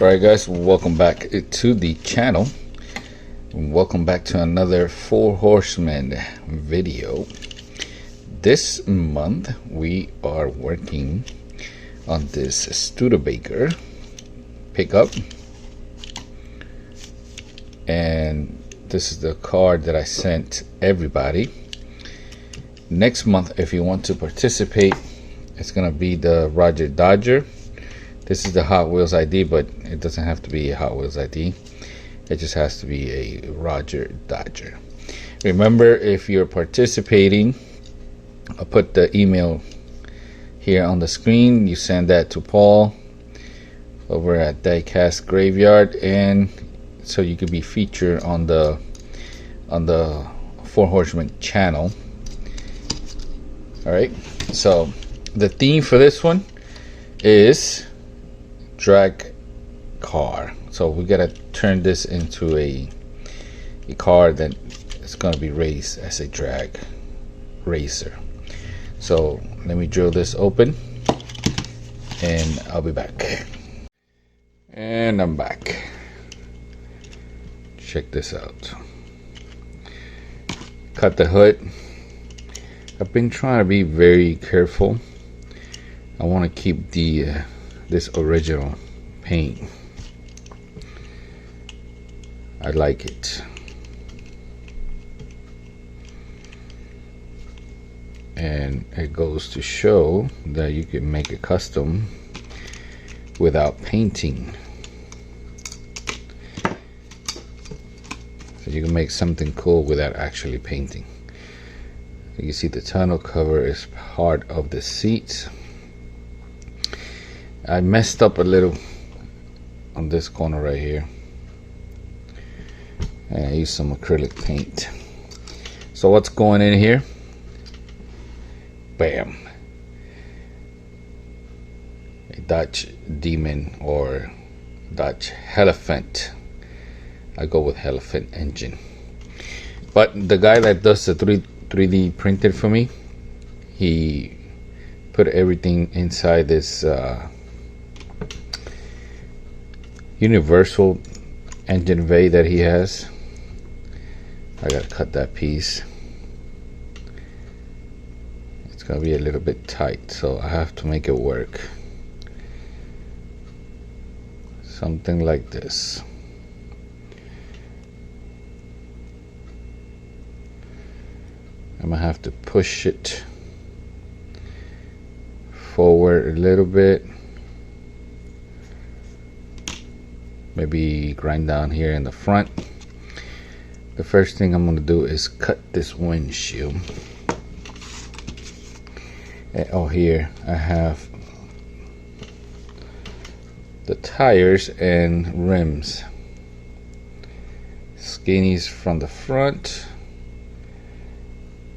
Alright guys, welcome back to the channel. Welcome back to another Four Horsemen video. This month we are working on this Studebaker pickup, and this is the card that I sent everybody. Next month, if you want to participate, it's gonna be the Roger Dodger. This is the Hot Wheels ID, but it doesn't have to be a Hot Wheels ID. It just has to be a Roger Dodger. Remember, if you're participating, I'll put the email here on the screen. You send that to Paul over at Diecast Graveyard, and so you could be featured on the Four Horsemen channel. All right. So the theme for this one is drag car. So we gotta turn this into a car that is gonna be raced as a drag racer. So let me drill this open and I'll be back. And I'm back. Check this out. Cut the hood. I've been trying to be very careful. I want to keep the this original paint. I like it, and it goes to show that you can make a custom without painting. So you can make something cool without actually painting. You see the tonneau cover is part of the seat. I messed up a little on this corner right here, and I used some acrylic paint. So what's going in here? Bam! A Dodge Demon or Dodge Elephant. I go with Elephant engine. But the guy that does the 3D printed for me, he put everything inside this universal engine bay that he has. I gotta cut that piece. It's gonna be a little bit tight, so I have to make it work. Something like this. I'm gonna have to push it forward a little bit. Maybe grind down here in the front. The first thing I'm gonna do is cut this windshield. Oh, here I have the tires and rims. Skinnies from the front,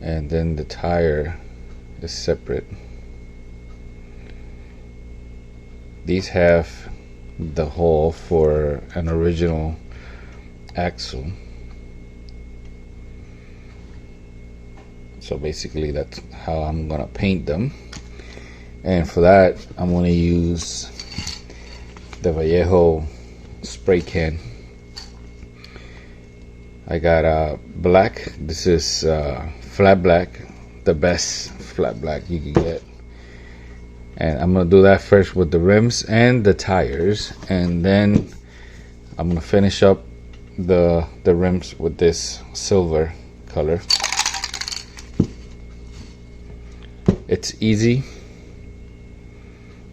and then the tire is separate. These have the hole for an original axle. So basically that's how I'm gonna paint them, and for that I'm gonna use the Vallejo spray can. I got black. This is flat black, the best flat black you can get. And I'm gonna do that first with the rims and the tires, and then I'm gonna finish up the rims with this silver color. It's easy,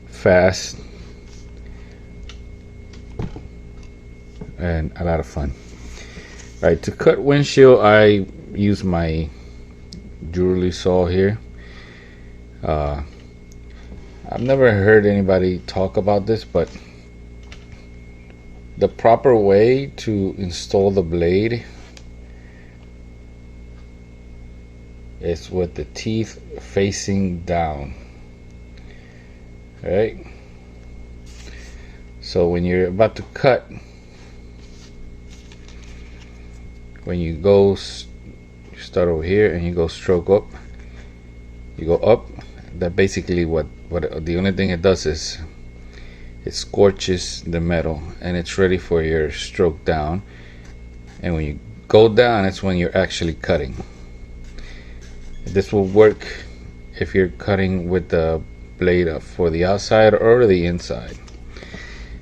fast, and a lot of fun. All right, to cut windshield, I use my jewelry saw here. I've never heard anybody talk about this, but the proper way to install the blade is with the teeth facing down. All right. So when you're about to cut, when you go, you start over here and you go stroke up. You go up. That basically what the only thing it does is it scorches the metal and it's ready for your stroke down. And when you go down, it's when you're actually cutting. This will work if you're cutting with the blade for the outside or the inside.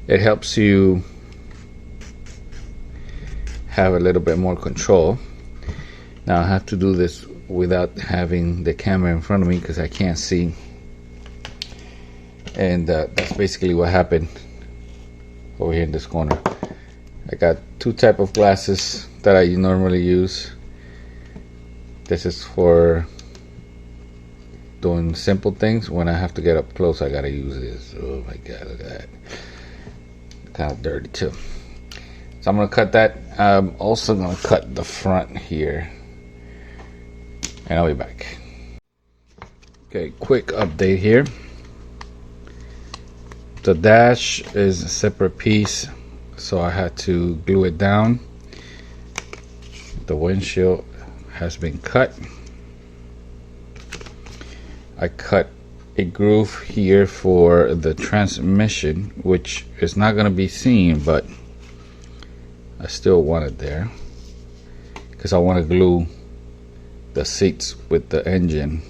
It helps you have a little bit more control. Now I have to do this without having the camera in front of me because I can't see. And that's basically what happened over here in this corner. I got two type of glasses that I normally use. This is for doing simple things. When I have to get up close, I gotta use this. Oh my god, look at that. Kind of dirty too. So I'm gonna cut that. I'm also gonna cut the front here, and I'll be back. Okay, quick update here. The dash is a separate piece, so I had to glue it down. The windshield has been cut. I cut a groove here for the transmission, which is not going to be seen, but I still want it there because I want to glue the seats with the engine.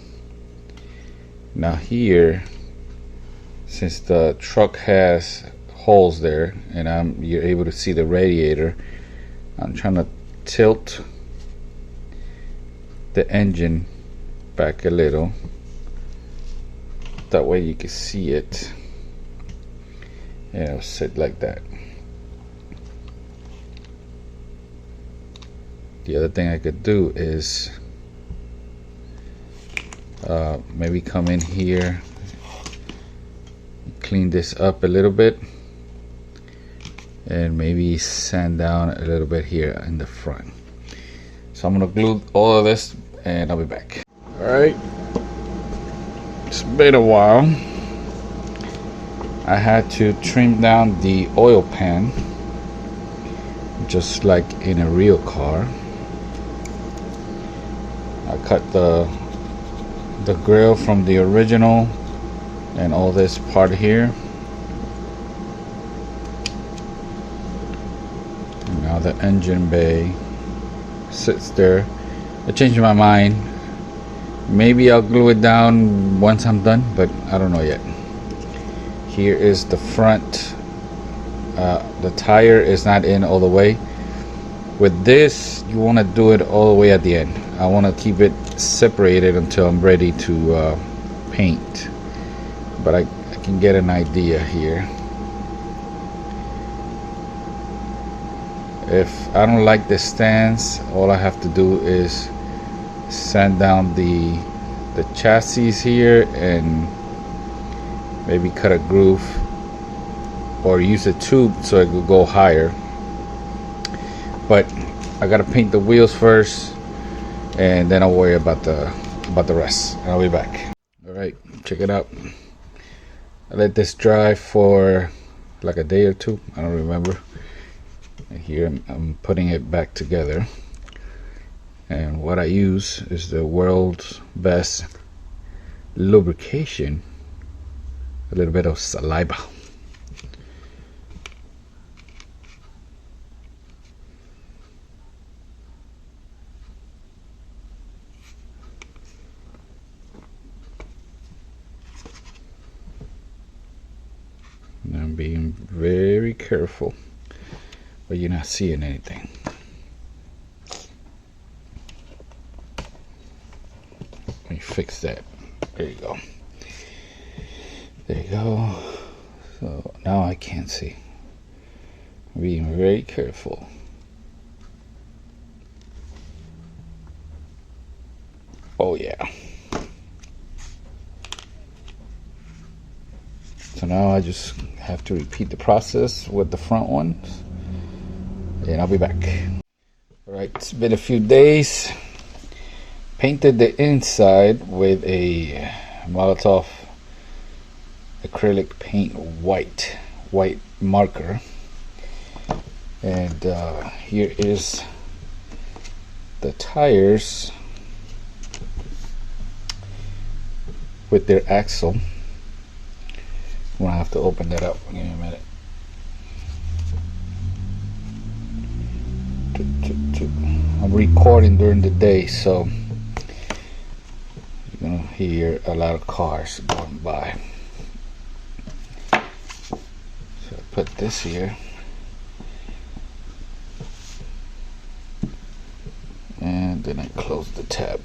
Now here, since the truck has holes there and you're able to see the radiator, I'm trying to tilt the engine back a little, that way you can see it, and it'll sit like that. The other thing I could do is maybe come in here, clean this up a little bit, and maybe sand down a little bit here in the front. So I'm gonna glue all of this and I'll be back. Alright, it's been a while. I had to trim down the oil pan just like in a real car. I cut the grill from the original and all this part here. And now the engine bay sits there. I changed my mind. Maybe I'll glue it down once I'm done, but I don't know yet. Here is the front. The tire is not in all the way. With this, you want to do it all the way at the end. I want to keep it separated until I'm ready to paint. But I can get an idea here. If I don't like the stance, all I have to do is sand down the chassis here and maybe cut a groove or use a tube so it could go higher. But I gotta paint the wheels first, and then I'll worry about the rest. And I'll be back. All right, check it out. I let this dry for like a day or two. I don't remember. And here I'm putting it back together. And what I use is the world's best lubrication. A little bit of saliva. And I'm being very careful, but you're not seeing anything. Let me fix that. There you go. There you go. So now I can't see. I'm being very careful. Oh yeah. So now I just have to repeat the process with the front ones, and I'll be back. All right, it's been a few days. Painted the inside with a Molotov acrylic paint white marker, and here is the tires with their axle. I'm gonna have to open that up. Give me a minute. I'm recording during the day, so you're gonna hear a lot of cars going by. So I put this here, and then I close the tab.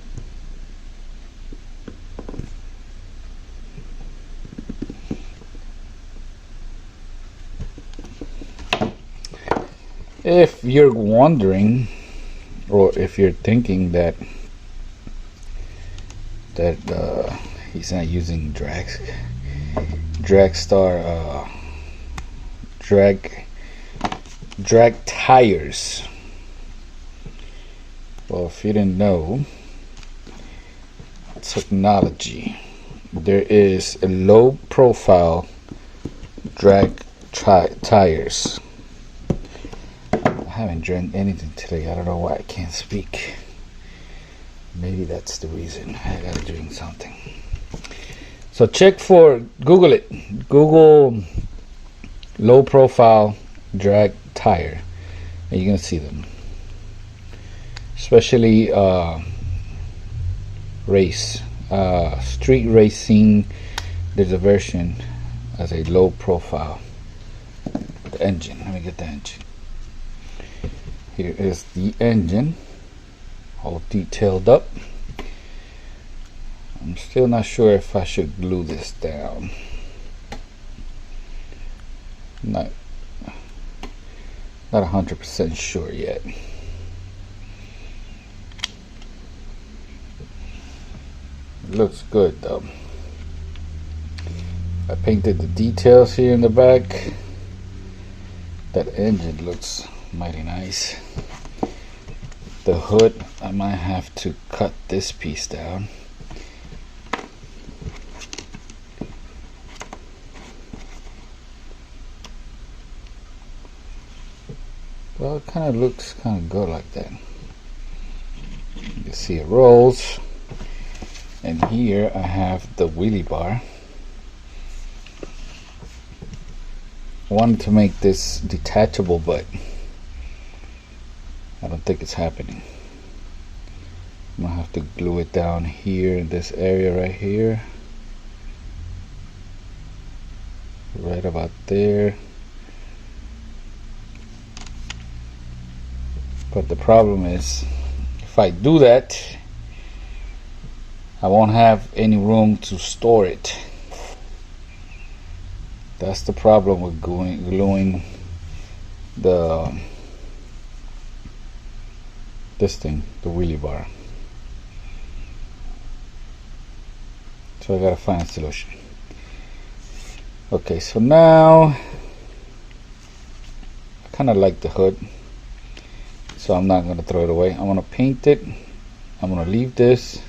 If you're wondering, or if you're thinking that he's not using drag tires, well, if you didn't know, technology, there is a low profile drag tires. I haven't drank anything today. I don't know why I can't speak. Maybe that's the reason. I gotta drink something. So Google it. Google low profile drag tire, and you're gonna see them. Especially street racing. There's a version as a low profile. The engine. Let me get the engine. Here is the engine, all detailed up. I'm still not sure if I should glue this down. Not 100% sure yet. It looks good though. I painted the details here in the back. That engine looks mighty nice. The hood, I might have to cut this piece down. Well, it kind of looks kind of good like that. You can see it rolls. And here I have the wheelie bar. I wanted to make this detachable, but I don't think it's happening. I'm gonna have to glue it down here in this area right here. Right about there. But the problem is, if I do that, I won't have any room to store it. That's the problem with gluing this thing, the wheelie bar. So I gotta find a solution. Okay, so now I kind of like the hood, so I'm not gonna throw it away. I'm gonna paint it. I'm gonna leave this,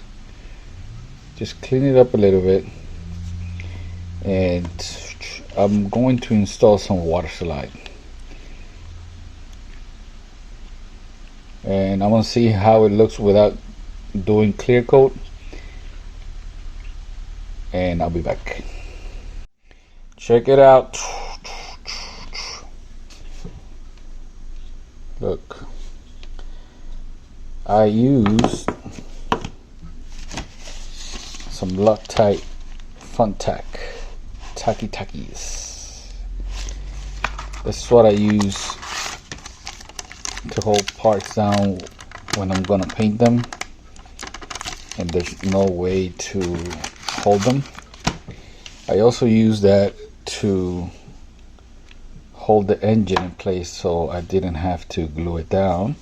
just clean it up a little bit, and I'm going to install some water slide. And I want to see how it looks without doing clear coat, and I'll be back. Check it out. Look, I used some Loctite Fun Takis. This is what I use to hold parts down when I'm gonna paint them, and there's no way to hold them. I also use that to hold the engine in place, so I didn't have to glue it down.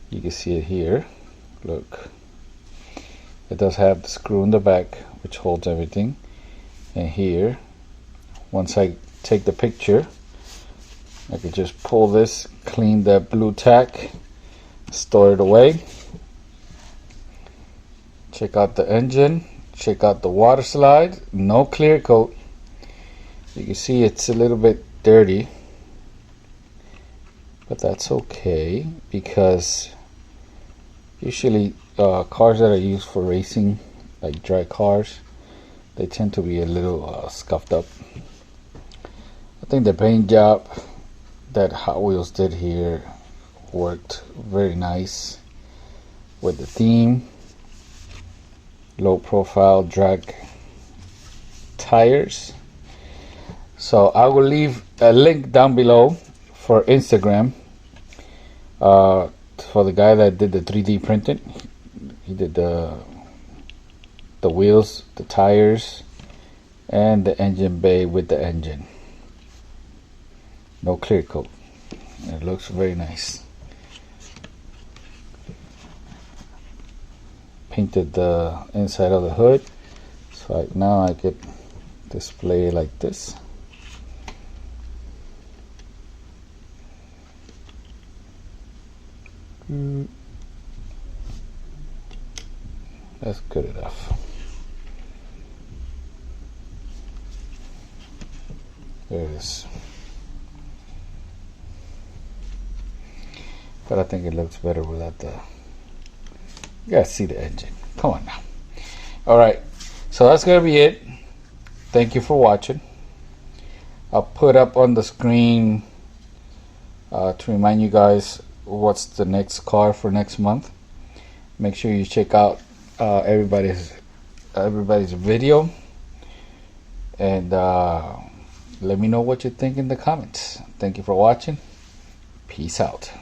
You can see it here. Look, it does have the screw in the back which holds everything, and here, once I take the picture, I could just pull this, clean that blue tack, store it away. Check out the engine, check out the water slide, no clear coat. You can see it's a little bit dirty, but that's okay, because usually cars that are used for racing, like drag cars, they tend to be a little scuffed up. think the paint job that Hot Wheels did here worked very nice with the theme. Low profile drag tires. So I will leave a link down below for Instagram for the guy that did the 3D printing. He did the wheels, the tires, and the engine bay with the engine. No clear coat. It looks very nice. Painted the inside of the hood, so now I could display it like this. That's good enough. There it is. But I think it looks better without the... You gotta see the engine. Come on now. Alright, so that's gonna be it. Thank you for watching. I'll put up on the screen to remind you guys what's the next car for next month. Make sure you check out everybody's video, and let me know what you think in the comments. Thank you for watching. Peace out.